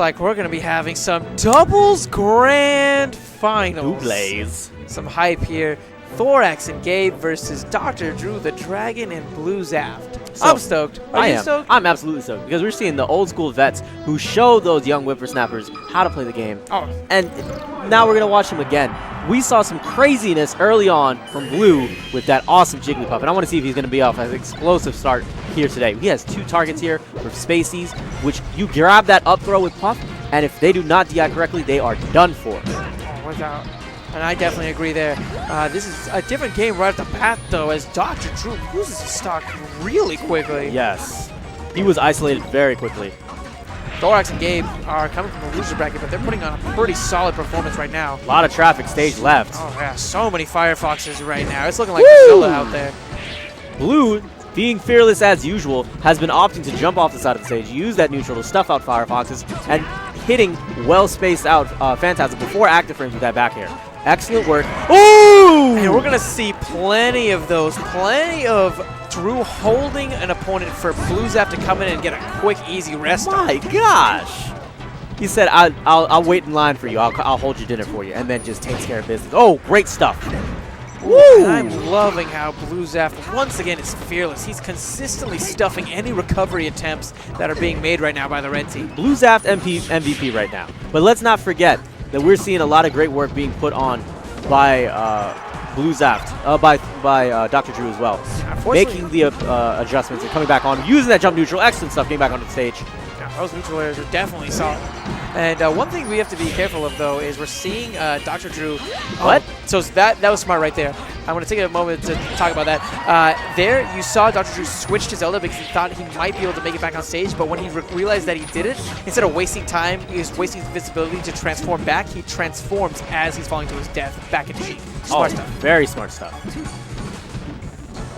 Like we're gonna be having some doubles grand finals. Doubles. Some hype here. Thoraxe and Gabe versus Dr. Drew, the Dragon, and Bluezaft. So, I'm stoked. Are you stoked? I'm absolutely stoked because we're seeing the old school vets who show those young whippersnappers how to play the game. Oh. And now we're gonna watch them again. We saw some craziness early on from Blue with that awesome Jigglypuff, and I want to see if he's gonna be off an explosive start here today. He has 2 targets here for Spaceys, which you grab that up throw with Puff, and if they do not DI correctly, they are done for. Oh, without. And I definitely agree there. This is a different game right off the bat, though, as Dr. Drew loses his stock really quickly. Yes. He was isolated very quickly. Thoraxe and Gabe are coming from the loser bracket, but they're putting on a pretty solid performance right now. A lot of traffic stage left. Oh, yeah. So many Firefoxes right now. It's looking like Godzilla out there. Blue, being fearless as usual, has been opting to jump off the side of the stage, use that neutral to stuff out Firefoxes, and hitting well-spaced out Phantasm before active frames with that back air. Excellent work. Ooh! And we're going to see plenty of those. Plenty of Drew holding an opponent for Bluezaft to come in and get a quick, easy rest. My gosh! He said, I'll wait in line for you. I'll hold your dinner for you. And then just takes care of business. Oh, great stuff. Woo! I'm loving how Bluezaft, once again, is fearless. He's consistently stuffing any recovery attempts that are being made right now by the red team. Bluezaft MVP right now. But let's not forget that we're seeing a lot of great work being put on by Bluezaft, by Dr. Drew as well. Making the adjustments and coming back on, using that jump neutral, excellent stuff, getting back on the stage. Yeah, those neutral airs are definitely solid. And one thing we have to be careful of, though, is we're seeing Dr. Drew. What? So that was smart right there. I'm going to take a moment to talk about that. There, you saw Dr. Drew switch to Zelda because he thought he might be able to make it back on stage, but when he realized that he did it, instead of wasting time, he was wasting his visibility to transform back. He transforms as he's falling to his death back into G. Smart stuff. Very smart stuff.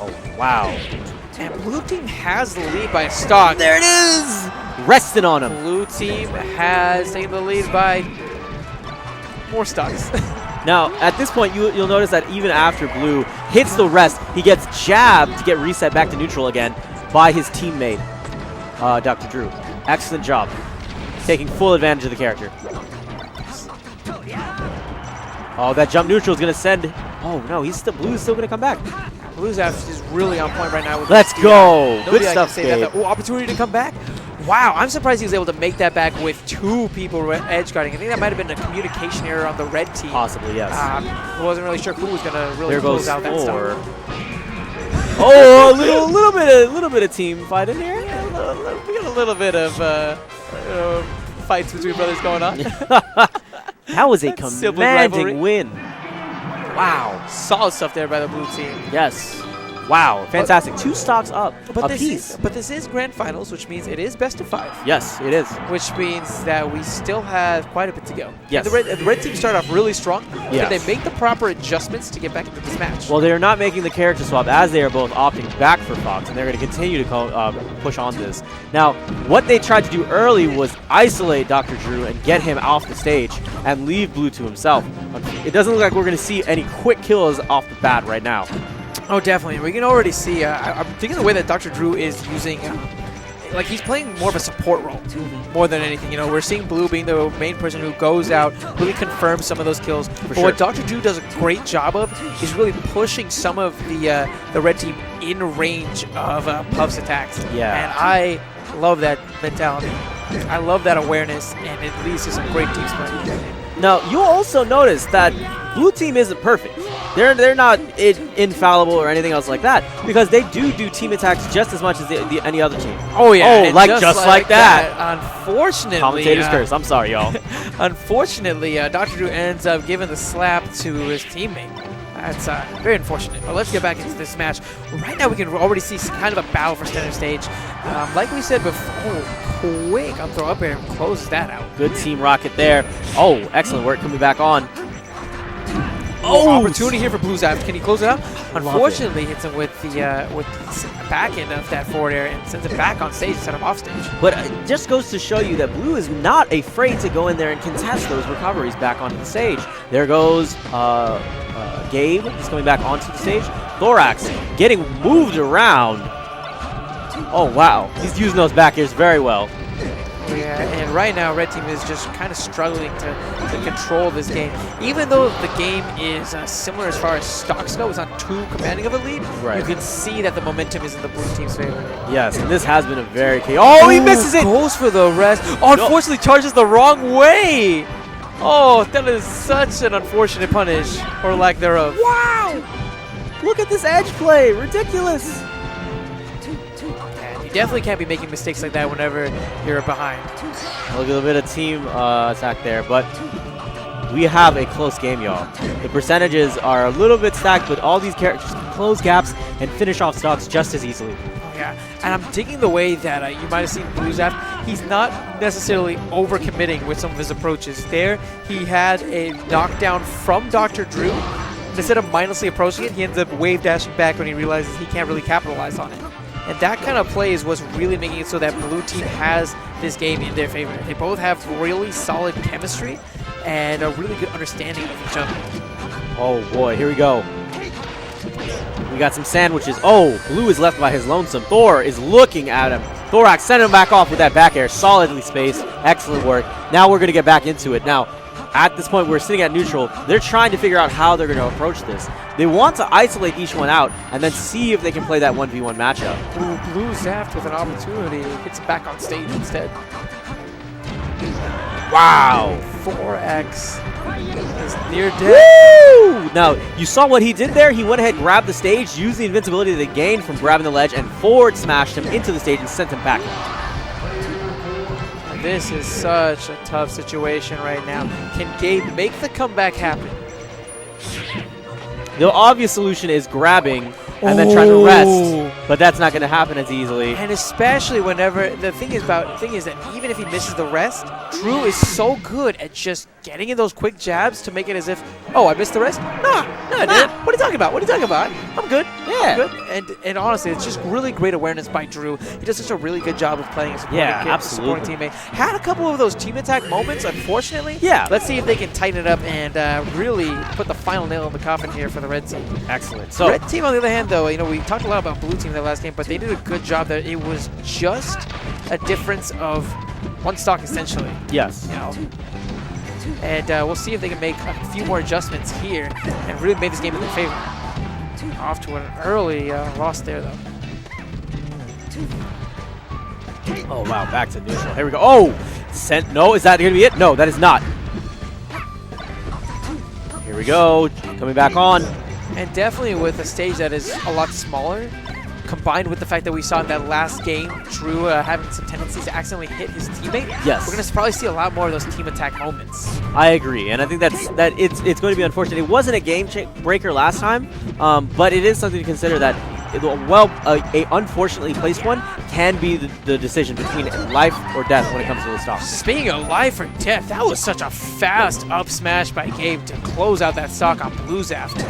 Oh, wow. And blue team has the lead by a stock. There it is! Resting on him. Blue team has taken the lead by more stocks. Now, at this point, you'll notice that even after Blue hits the rest, he gets jabbed to get reset back to neutral again by his teammate, Dr. Drew. Excellent job. Taking full advantage of the character. Oh, that jump neutral is going to send... Oh, no, Blue's still going to come back. Bluezaft is really on point right now. With Let's go. Good stuff, Gabe. Oh, opportunity to come back. Wow, I'm surprised he was able to make that back with 2 people edge guarding. I think that might have been a communication error on the red team. Possibly, yes. I wasn't really sure who was going to really close out that stuff. Oh, a little bit of team fight in here. We got a little bit of fights between brothers going on. That was a commanding win. Wow, solid stuff there by the blue team. Yes. Wow, fantastic. 2 stocks up apiece. But this is grand finals, which means it is best of 5. Yes, it is. Which means that we still have quite a bit to go. Yes. The red team started off really strong. Yes. Can they make the proper adjustments to get back into this match? Well, they're not making the character swap as they are both opting back for Fox, and they're going to continue to push on this. Now, what they tried to do early was isolate Dr. Drew and get him off the stage and leave Blue to himself. It doesn't look like we're going to see any quick kills off the bat right now. Oh, definitely. We can already see, I'm thinking the way that Dr. Drew is using, like he's playing more of a support role more than anything. You know, we're seeing Blue being the main person who goes out, really confirms some of those kills. But what Dr. Drew does a great job of is really pushing some of the red team in range of Puff's attacks. Yeah. And I love that mentality. I love that awareness, and it leads to some great team play. Now, you'll also notice that Blue team isn't perfect. They're not infallible or anything else like that, because they do team attacks just as much as any other team. Oh yeah, oh, just like that. Unfortunately, commentator's curse. I'm sorry, y'all. Unfortunately, Dr. Drew ends up giving the slap to his teammate. That's very unfortunate. But let's get back into this match. Right now, we can already see kind of a battle for center stage. Like we said before, quick up throw up air closes that out. Good team rocket there. Oh, excellent work coming back on. Oh, opportunity here for Bluezaft. Can he close it out? Unfortunately, hits him with the back end of that forward air and sends it back on stage instead of off stage. But it just goes to show you that Blue is not afraid to go in there and contest those recoveries back onto the stage. There goes Gabe. He's coming back onto the stage. Thoraxe getting moved around. Oh, wow. He's using those back airs very well. Yeah, and right now, Red Team is just kind of struggling to control this game. Even though the game is similar as far as stocks go, it's not too commanding of a lead, you can see that the momentum is in the blue team's favor. Yes, and this has been a very key. Oh, he misses it! Goes for the rest. Oh, unfortunately, charges the wrong way. Oh, that is such an unfortunate punish, or lack thereof. Wow! Look at this edge play. Ridiculous. You definitely can't be making mistakes like that whenever you're behind. Look at a bit of team attack there, but we have a close game, y'all. The percentages are a little bit stacked, but all these characters can close gaps and finish off stocks just as easily. Yeah, and I'm digging the way that you might have seen Bluezaft. He's not necessarily overcommitting with some of his approaches. There, he had a knockdown from Dr. Drew. Instead of mindlessly approaching it, he ends up wave dashing back when he realizes he can't really capitalize on it. And that kind of play is what's really making it so that blue team has this game in their favor. They both have really solid chemistry and a really good understanding of each other. Oh boy, here we go. We got some sandwiches. Oh, Blue is left by his lonesome. Thor is looking at him. Thoraxe sent him back off with that back air. Solidly spaced. Excellent work. Now we're going to get back into it. Now, at this point, we're sitting at neutral. They're trying to figure out how they're going to approach this. They want to isolate each one out and then see if they can play that 1v1 matchup. Ooh, Bluezaft with an opportunity. Gets back on stage instead. Wow. Thoraxe is near death. Woo! Now, you saw what he did there. He went ahead, grabbed the stage, used the invincibility that they gained from grabbing the ledge, and forward smashed him into the stage and sent him back. This is such a tough situation right now. Can Gabe make the comeback happen? The obvious solution is grabbing and then trying to rest, but that's not going to happen as easily. And especially whenever the thing is that even if he misses the rest, Drew is so good at just getting in those quick jabs to make it as if, oh, I missed the rest? Nah, I didn't. What are you talking about? What are you talking about? I'm good. Yeah. I'm good. And honestly, it's just really great awareness by Drew. He does such a really good job of playing as a supporting teammate. Had a couple of those team attack moments, unfortunately. Yeah. Let's see if they can tighten it up and really put the final nail in the coffin here for the red team. Excellent. So red team, on the other hand, though, we talked a lot about blue team in the last game, but they did a good job there. It was just a difference of one stock, essentially. Yes. And we'll see if they can make a few more adjustments here and really make this game in their favor. Off to an early loss there, though. Oh, wow. Back to neutral. Here we go. Oh! No, is that going to be it? No, that is not. Here we go. Coming back on. And definitely with a stage that is a lot smaller, combined with the fact that we saw in that last game, Drew having some tendencies to accidentally hit his teammate. Yes. We're going to probably see a lot more of those team attack moments. I agree, and I think it's going to be unfortunate. It wasn't a game breaker last time, but it is something to consider that, a unfortunately placed one can be the decision between life or death when it comes to the stock. Speaking of life or death, that was such a fast up smash by Gabe to close out that stock on Bluezaft.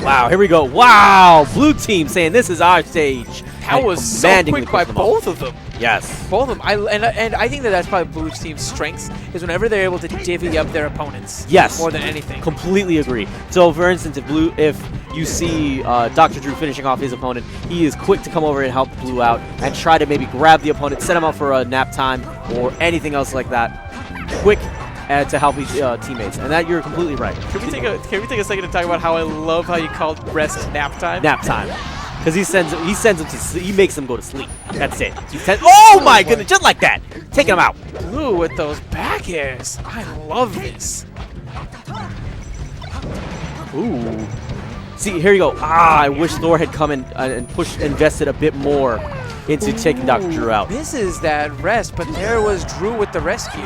Wow, here we go. Wow, blue team saying this is our stage. That was so quick by both of them. Yes. Both of them. And I think that's probably blue team's strengths, is whenever they're able to divvy up their opponents. Yes. More than anything. Completely agree. So, for instance, if you see Dr. Drew finishing off his opponent, he is quick to come over and help Blue out and try to maybe grab the opponent, set him up for a nap time or anything else like that. Quick to help his teammates, and that you're completely right. Can we take a second to talk about how I love how you called rest nap time? Nap time, because he sends them to sleep. He makes them go to sleep. That's it. Oh my goodness, just like that, taking them out. Blue with those back airs. I love this. Ooh. See, here you go. I wish Thor had come in and invested a bit more into taking Dr. Drew out. Misses that rest, but there was Drew with the rescue.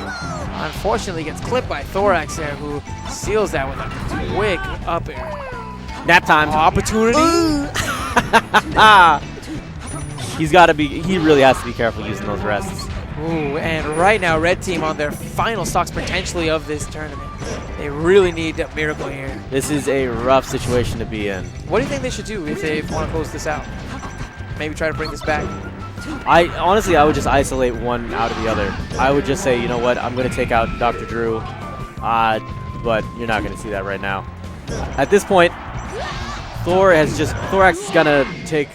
Unfortunately, gets clipped by Thoraxe there, who seals that with a quick up air. Nap time. Opportunity. He really has to be careful using those rests. Ooh, and right now, red team on their final stocks potentially of this tournament. They really need a miracle here. This is a rough situation to be in. What do you think they should do if they want to close this out? Maybe try to bring this back? Honestly, I would just isolate one out of the other. I would just say, you know what, I'm going to take out Dr. Drew, but you're not going to see that right now. At this point, Thoraxe is going to take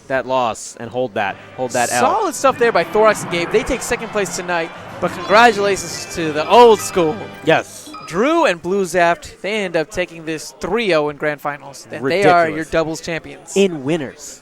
that loss and hold that L. Solid stuff there by Thoraxe and Gabe. They take second place tonight. But congratulations to the old school. Yes. Drew and Bluezaft, they end up taking this 3-0 in grand finals. And they are Ridiculous. your doubles champions. In winners.